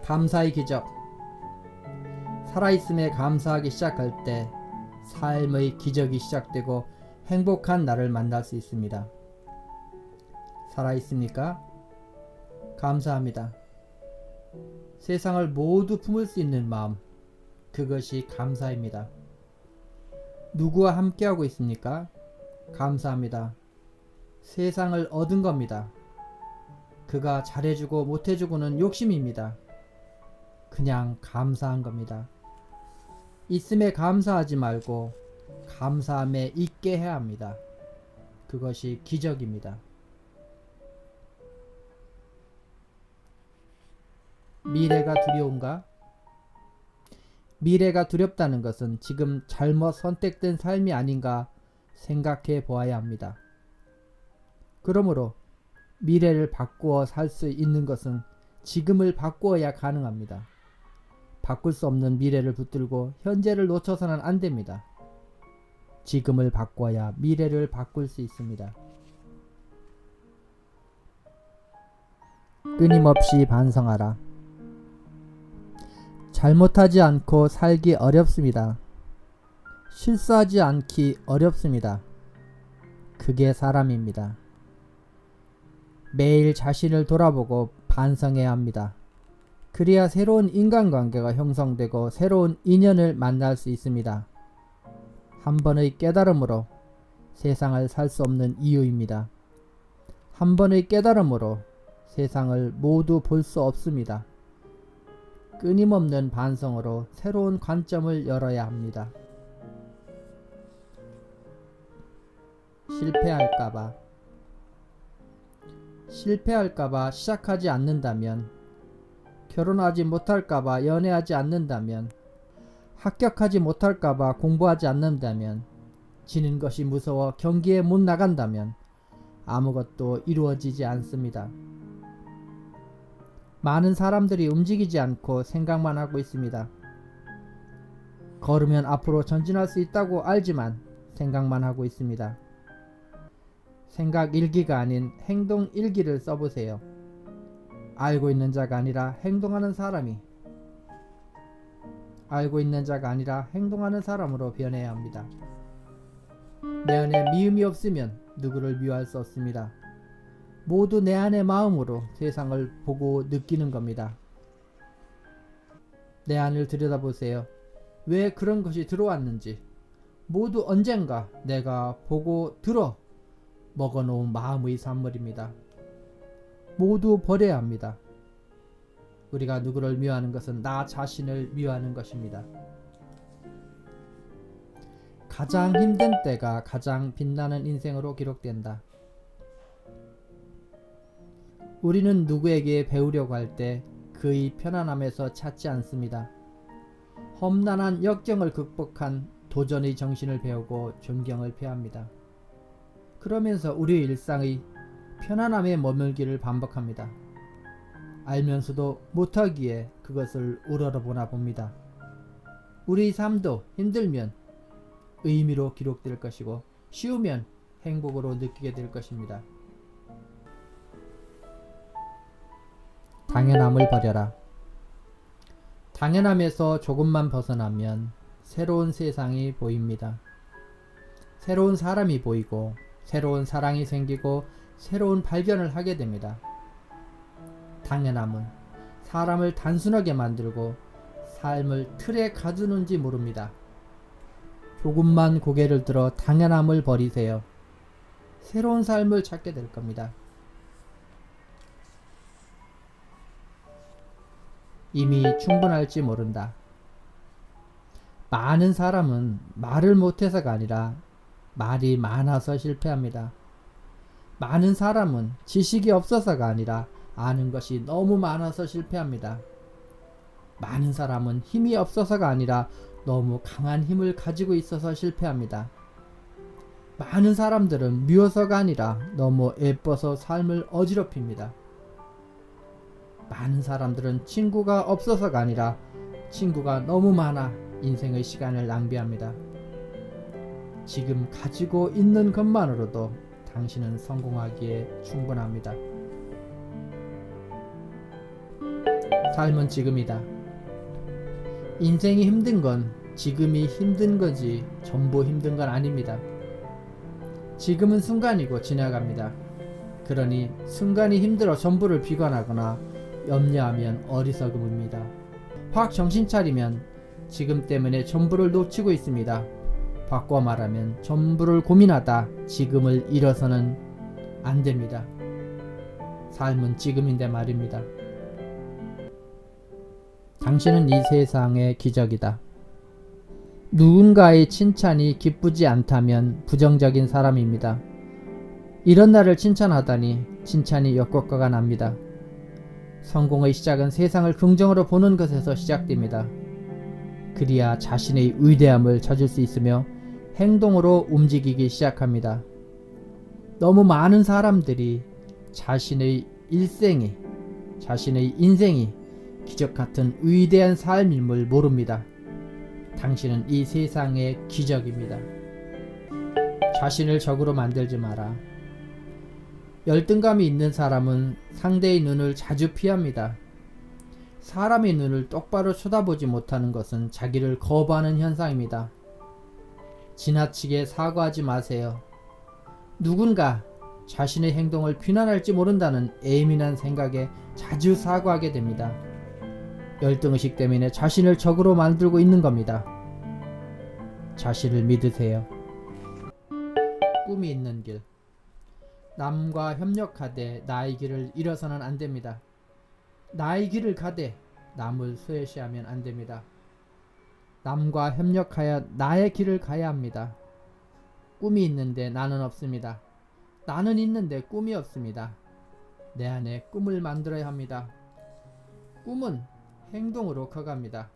감사의 기적. 살아있음에 감사하기 시작할 때 삶의 기적이 시작되고 행복한 나를 만날 수 있습니다. 살아있습니까? 감사합니다. 세상을 모두 품을 수 있는 마음, 그것이 감사입니다. 누구와 함께하고 있습니까? 감사합니다. 세상을 얻은 겁니다. 그가 잘해주고 못해주고는 욕심입니다. 그냥 감사한 겁니다. 있음에 감사하지 말고 감사함에 있게 해야 합니다. 그것이 기적입니다. 미래가 두려운가? 미래가 두렵다는 것은 지금 잘못 선택된 삶이 아닌가 생각해 보아야 합니다. 그러므로 미래를 바꾸어 살 수 있는 것은 지금을 바꾸어야 가능합니다. 바꿀 수 없는 미래를 붙들고 현재를 놓쳐서는 안 됩니다. 지금을 바꿔야 미래를 바꿀 수 있습니다. 끊임없이 반성하라. 잘못하지 않고 살기 어렵습니다. 실수하지 않기 어렵습니다. 그게 사람입니다. 매일 자신을 돌아보고 반성해야 합니다. 그래야 새로운 인간관계가 형성되고 새로운 인연을 만날 수 있습니다. 한 번의 깨달음으로 세상을 살 수 없는 이유입니다. 한 번의 깨달음으로 세상을 모두 볼 수 없습니다. 끊임없는 반성으로 새로운 관점을 열어야 합니다. 실패할까봐 시작하지 않는다면, 결혼하지 못할까봐 연애하지 않는다면, 합격하지 못할까봐 공부하지 않는다면, 지는 것이 무서워 경기에 못 나간다면 아무것도 이루어지지 않습니다. 많은 사람들이 움직이지 않고 생각만 하고 있습니다. 걸으면 앞으로 전진할 수 있다고 알지만 생각만 하고 있습니다. 생각 일기가 아닌 행동 일기를 써보세요. 알고 있는 자가 아니라 행동하는 사람이, 알고 있는 자가 아니라 행동하는 사람으로 변해야 합니다. 내 안에 미움이 없으면 누구를 미워할 수 없습니다. 모두 내 안의 마음으로 세상을 보고 느끼는 겁니다. 내 안을 들여다보세요. 왜 그런 것이 들어왔는지 모두 언젠가 내가 보고 들어 먹어놓은 마음의 산물입니다. 모두 버려야 합니다. 우리가 누구를 미워하는 것은 나 자신을 미워하는 것입니다. 가장 힘든 때가 가장 빛나는 인생으로 기록된다. 우리는 누구에게 배우려고 할 때 그의 편안함에서 찾지 않습니다. 험난한 역경을 극복한 도전의 정신을 배우고 존경을 표합니다. 그러면서 우리의 일상의 편안함에 머물기를 반복합니다. 알면서도 못하기에 그것을 우러러보나 봅니다. 우리 삶도 힘들면 의미로 기록될 것이고 쉬우면 행복으로 느끼게 될 것입니다. 당연함을 버려라. 당연함에서 조금만 벗어나면 새로운 세상이 보입니다. 새로운 사람이 보이고 새로운 사랑이 생기고 새로운 발견을 하게 됩니다. 당연함은 사람을 단순하게 만들고 삶을 틀에 가두는지 모릅니다. 조금만 고개를 들어 당연함을 버리세요. 새로운 삶을 찾게 될 겁니다. 이미 충분할지 모른다. 많은 사람은 말을 못해서가 아니라 말이 많아서 실패합니다. 많은 사람은 지식이 없어서가 아니라 아는 것이 너무 많아서 실패합니다. 많은 사람은 힘이 없어서가 아니라 너무 강한 힘을 가지고 있어서 실패합니다. 많은 사람들은 미워서가 아니라 너무 예뻐서 삶을 어지럽힙니다. 많은 사람들은 친구가 없어서가 아니라 친구가 너무 많아 인생의 시간을 낭비합니다. 지금 가지고 있는 것만으로도 당신은 성공하기에 충분합니다. 삶은 지금이다. 인생이 힘든 건 지금이 힘든 거지 전부 힘든 건 아닙니다. 지금은 순간이고 지나갑니다. 그러니 순간이 힘들어 전부를 비관하거나 염려하면 어리석음입니다. 확 정신 차리면 지금 때문에 전부를 놓치고 있습니다. 바꿔 말하면 전부를 고민하다 지금을 잃어서는 안 됩니다. 삶은 지금인데 말입니다. 당신은 이 세상의 기적이다. 누군가의 칭찬이 기쁘지 않다면 부정적인 사람입니다. 이런 나를 칭찬하다니 칭찬이 역효과가 납니다. 성공의 시작은 세상을 긍정으로 보는 것에서 시작됩니다. 그리야 자신의 위대함을 찾을 수 있으며 행동으로 움직이기 시작합니다. 너무 많은 사람들이 자신의 인생이 기적 같은 위대한 삶임을 모릅니다. 당신은 이 세상의 기적입니다. 자신을 적으로 만들지 마라. 열등감이 있는 사람은 상대의 눈을 자주 피합니다. 사람의 눈을 똑바로 쳐다보지 못하는 것은 자기를 거부하는 현상입니다. 지나치게 사과하지 마세요. 누군가 자신의 행동을 비난할지 모른다는 예민한 생각에 자주 사과하게 됩니다. 열등의식 때문에 자신을 적으로 만들고 있는 겁니다. 자신을 믿으세요. 꿈이 있는 길. 남과 협력하되 나의 길을 잃어서는 안 됩니다. 나의 길을 가되 남을 쇠시하면 안 됩니다. 남과 협력하여 나의 길을 가야 합니다. 꿈이 있는데 나는 없습니다. 나는 있는데 꿈이 없습니다. 내 안에 꿈을 만들어야 합니다. 꿈은 행동으로 커갑니다.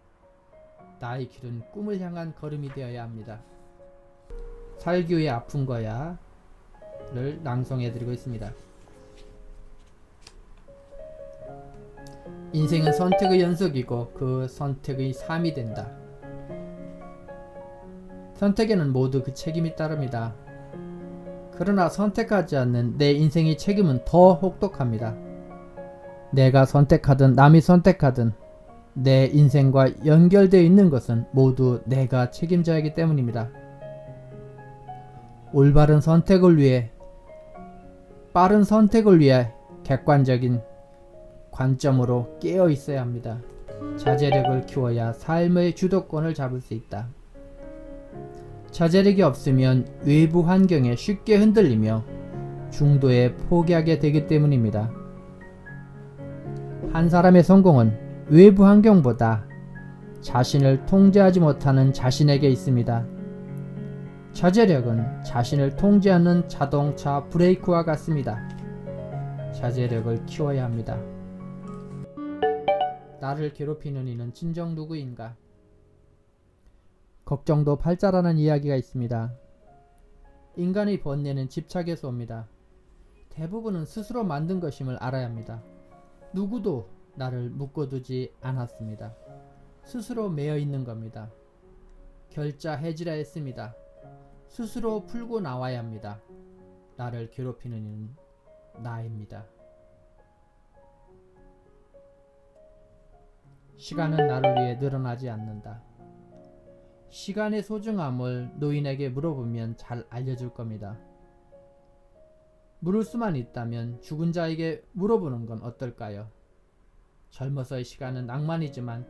나의 길은 꿈을 향한 걸음이 되어야 합니다. 살기 위해 아픈 거야 를 낭송해드리고 있습니다. 인생은 선택의 연속이고 그 선택의 삶이 된다. 선택에는 모두 그 책임이 따릅니다. 그러나 선택하지 않는 내 인생의 책임은 더 혹독합니다. 내가 선택하든 남이 선택하든 내 인생과 연결되어 있는 것은 모두 내가 책임져야 하기 때문입니다. 올바른 선택을 위해 빠른 선택을 위해 객관적인 관점으로 깨어 있어야 합니다. 자제력을 키워야 삶의 주도권을 잡을 수 있다. 자제력이 없으면 외부 환경에 쉽게 흔들리며 중도에 포기하게 되기 때문입니다. 한 사람의 성공은 외부 환경보다 자신을 통제하지 못하는 자신에게 있습니다. 자제력은 자신을 통제하는 자동차 브레이크와 같습니다. 자제력을 키워야 합니다. 나를 괴롭히는 이는 진정 누구인가? 걱정도 팔자라는 이야기가 있습니다. 인간의 번뇌는 집착에서 옵니다. 대부분은 스스로 만든 것임을 알아야 합니다. 누구도 나를 묶어두지 않았습니다. 스스로 매여 있는 겁니다. 결자 해지라 했습니다. 스스로 풀고 나와야 합니다. 나를 괴롭히는 이는 나입니다. 시간은 나를 위해 늘어나지 않는다. 시간의 소중함을 노인에게 물어보면 잘 알려줄 겁니다. 물을 수만 있다면 죽은 자에게 물어보는 건 어떨까요? 젊어서의 시간은 낭만이지만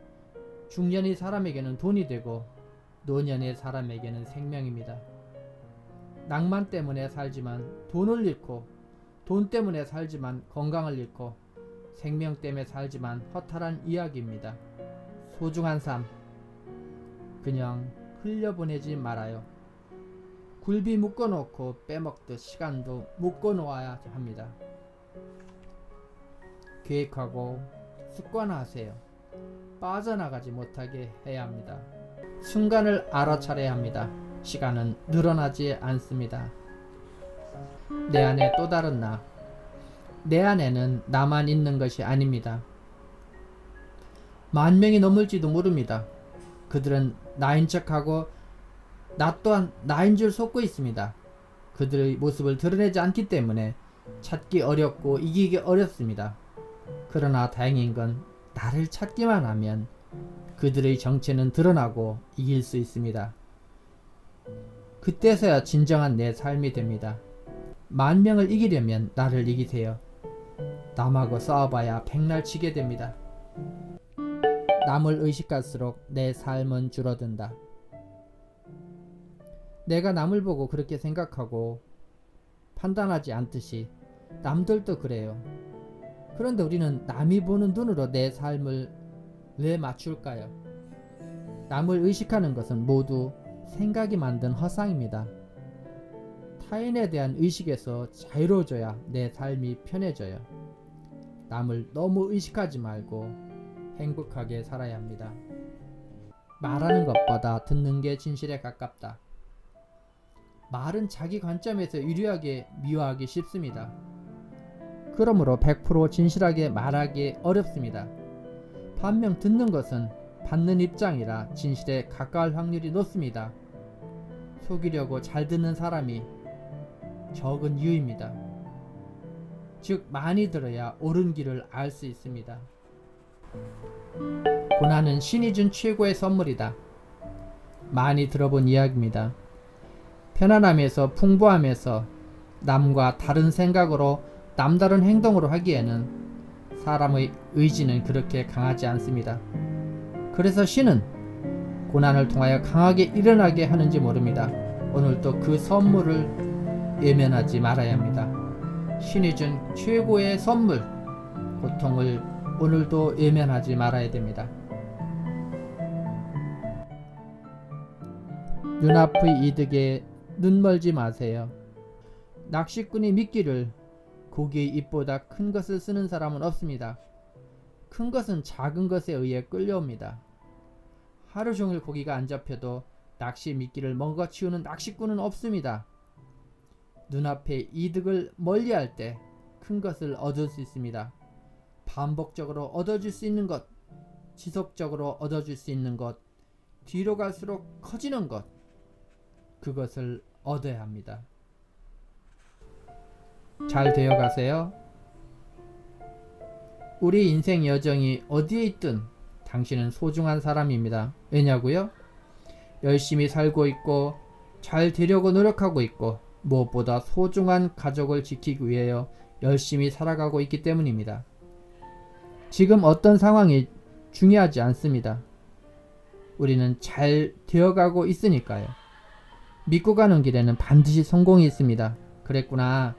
중년의 사람에게는 돈이 되고 노년의 사람에게는 생명입니다. 낭만 때문에 살지만 돈을 잃고 돈 때문에 살지만 건강을 잃고 생명 때문에 살지만 허탈한 이야기입니다. 소중한 삶 그냥 흘려보내지 말아요. 굴비 묶어놓고 빼먹듯 시간도 묶어놓아야 합니다. 계획하고 습관화하세요. 빠져나가지 못하게 해야 합니다. 순간을 알아차려야 합니다. 시간은 늘어나지 않습니다. 내 안에 또 다른 나. 내 안에는 나만 있는 것이 아닙니다. 10,000명이 넘을지도 모릅니다. 그들은 나인 척하고 나 또한 나인 줄 속고 있습니다. 그들의 모습을 드러내지 않기 때문에 찾기 어렵고 이기기 어렵습니다. 그러나 다행인 건 나를 찾기만 하면 그들의 정체는 드러나고 이길 수 있습니다. 그때서야 진정한 내 삶이 됩니다. 만 명을 이기려면 나를 이기세요. 남하고 싸워봐야 백날 지게 됩니다. 남을 의식할수록 내 삶은 줄어든다. 내가 남을 보고 그렇게 생각하고 판단하지 않듯이 남들도 그래요. 그런데 우리는 남이 보는 눈으로 내 삶을 왜 맞출까요? 남을 의식하는 것은 모두 생각이 만든 허상입니다. 타인에 대한 의식에서 자유로워져야 내 삶이 편해져요. 남을 너무 의식하지 말고 행복하게 살아야 합니다. 말하는 것보다 듣는 게 진실에 가깝다. 말은 자기 관점에서 유리하게 미화하기 쉽습니다. 그러므로 100% 진실하게 말하기 어렵습니다. 반면 듣는 것은 받는 입장이라 진실에 가까울 확률이 높습니다. 속이려고 잘 듣는 사람이 적은 이유입니다. 즉 많이 들어야 옳은 길을 알 수 있습니다. 고난은 신이 준 최고의 선물이다. 많이 들어본 이야기입니다. 편안함에서 풍부함에서 남과 다른 생각으로 남다른 행동으로 하기에는 사람의 의지는 그렇게 강하지 않습니다. 그래서 신은 고난을 통하여 강하게 일어나게 하는지 모릅니다. 오늘도 그 선물을 외면하지 말아야 합니다. 신이 준 최고의 선물, 고통을 오늘도 외면하지 말아야 됩니다. 눈앞의 이득에 눈멀지 마세요. 낚시꾼이 미끼를 고기의 입보다 큰 것을 쓰는 사람은 없습니다. 큰 것은 작은 것에 의해 끌려옵니다. 하루 종일 고기가 안 잡혀도 낚시 미끼를 먹어치우는 낚시꾼은 없습니다. 눈앞에 이득을 멀리할 때 큰 것을 얻을 수 있습니다. 반복적으로 얻어줄 수 있는 것, 지속적으로 얻어줄 수 있는 것, 뒤로 갈수록 커지는 것, 그것을 얻어야 합니다. 잘 되어 가세요. 우리 인생 여정이 어디에 있든 당신은 소중한 사람입니다. 왜냐고요? 열심히 살고 있고 잘 되려고 노력하고 있고 무엇보다 소중한 가족을 지키기 위하여 열심히 살아가고 있기 때문입니다. 지금 어떤 상황이 중요하지 않습니다. 우리는 잘 되어가고 있으니까요. 믿고 가는 길에는 반드시 성공이 있습니다. 그랬구나.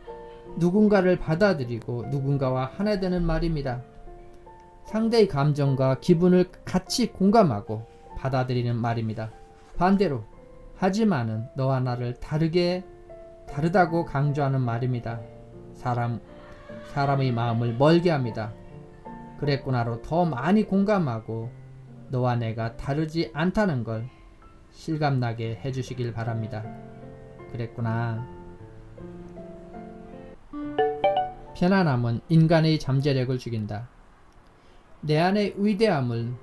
누군가를 받아들이고 누군가와 하나 되는 말입니다. 상대의 감정과 기분을 같이 공감하고 받아들이는 말입니다. 반대로 하지만은 너와 나를 다르다고 강조하는 말입니다. 사람의 마음을 멀게 합니다. 그랬구나로 더 많이 공감하고 너와 내가 다르지 않다는 걸 실감나게 해주시길 바랍니다. 그랬구나. 편안함은 인간의 잠재력을 죽인다. 내 안의 위대함을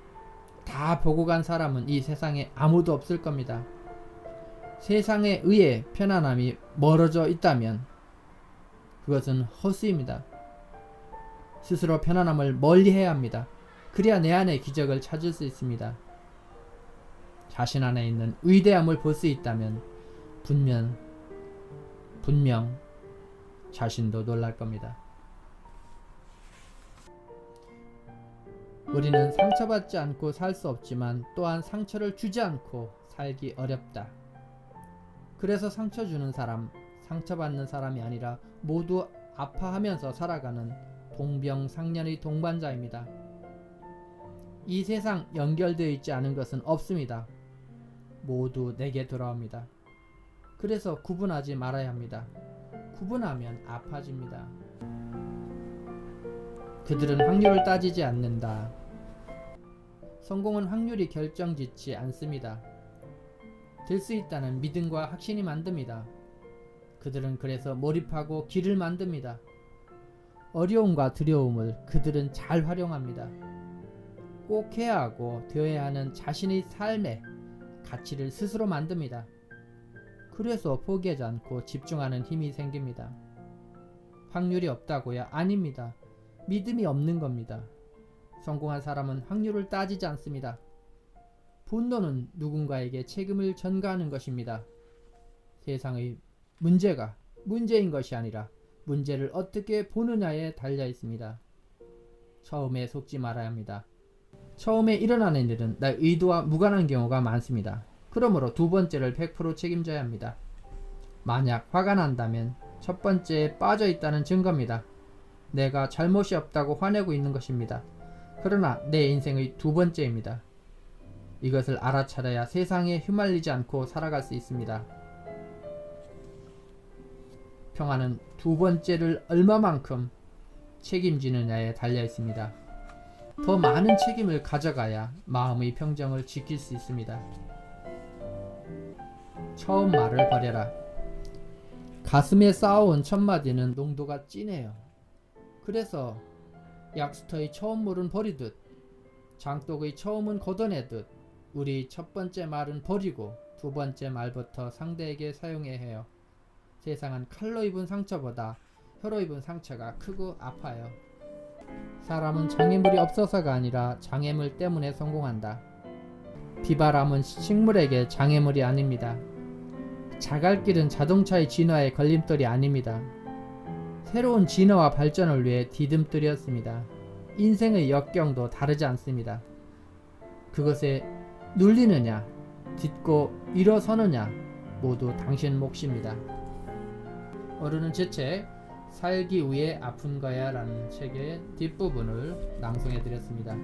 다 보고 간 사람은 이 세상에 아무도 없을 겁니다. 세상에 의해 편안함이 멀어져 있다면 그것은 허수입니다. 스스로 편안함을 멀리해야 합니다. 그래야 내 안의 기적을 찾을 수 있습니다. 자신 안에 있는 위대함을 볼 수 있다면 분명 자신도 놀랄 겁니다. 우리는 상처받지 않고 살 수 없지만 또한 상처를 주지 않고 살기 어렵다. 그래서 상처 주는 사람, 상처받는 사람이 아니라 모두 아파하면서 살아가는 동병상련의 동반자입니다. 이 세상 연결되어 있지 않은 것은 없습니다. 모두 내게 돌아옵니다. 그래서 구분하지 말아야 합니다. 구분하면 아파집니다. 그들은 확률을 따지지 않는다. 성공은 확률이 결정짓지 않습니다. 될 수 있다는 믿음과 확신이 만듭니다. 그들은 그래서 몰입하고 길을 만듭니다. 어려움과 두려움을 그들은 잘 활용합니다. 꼭 해야 하고 되어야 하는 자신의 삶의 가치를 스스로 만듭니다. 그래서 포기하지 않고 집중하는 힘이 생깁니다. 확률이 없다고요? 아닙니다. 믿음이 없는 겁니다. 성공한 사람은 확률을 따지지 않습니다. 분노는 누군가에게 책임을 전가하는 것입니다. 세상의 문제가 문제인 것이 아니라 문제를 어떻게 보느냐에 달려 있습니다. 처음에 속지 말아야 합니다. 처음에 일어나는 일은 나의 의도와 무관한 경우가 많습니다. 그러므로 두 번째를 100% 책임져야 합니다. 만약 화가 난다면 첫 번째에 빠져 있다는 증거입니다. 내가 잘못이 없다고 화내고 있는 것입니다. 그러나 내 인생의 두 번째입니다. 이것을 알아차려야 세상에 휘말리지 않고 살아갈 수 있습니다. 평화는 두 번째를 얼마만큼 책임지느냐에 달려 있습니다. 더 많은 책임을 가져가야 마음의 평정을 지킬 수 있습니다. 처음 말을 버려라. 가슴에 쌓아온 첫 마디는 농도가 진해요. 그래서 약수터의 처음 물은 버리듯 장독의 처음은 걷어내듯 우리 첫 번째 말은 버리고 두 번째 말부터 상대에게 사용해야 해요. 세상은 칼로 입은 상처보다 혀로 입은 상처가 크고 아파요. 사람은 장애물이 없어서가 아니라 장애물 때문에 성공한다. 비바람은 식물에게 장애물이 아닙니다. 자갈길은 자동차의 진화의 걸림돌이 아닙니다. 새로운 진화와 발전을 위해 디딤돌이었습니다. 인생의 역경도 다르지 않습니다. 그것에 눌리느냐, 딛고 일어서느냐 모두 당신 몫입니다. 어른은 제 책 살기 위해 아픈 거야 라는 책의 뒷부분을 낭송해 드렸습니다.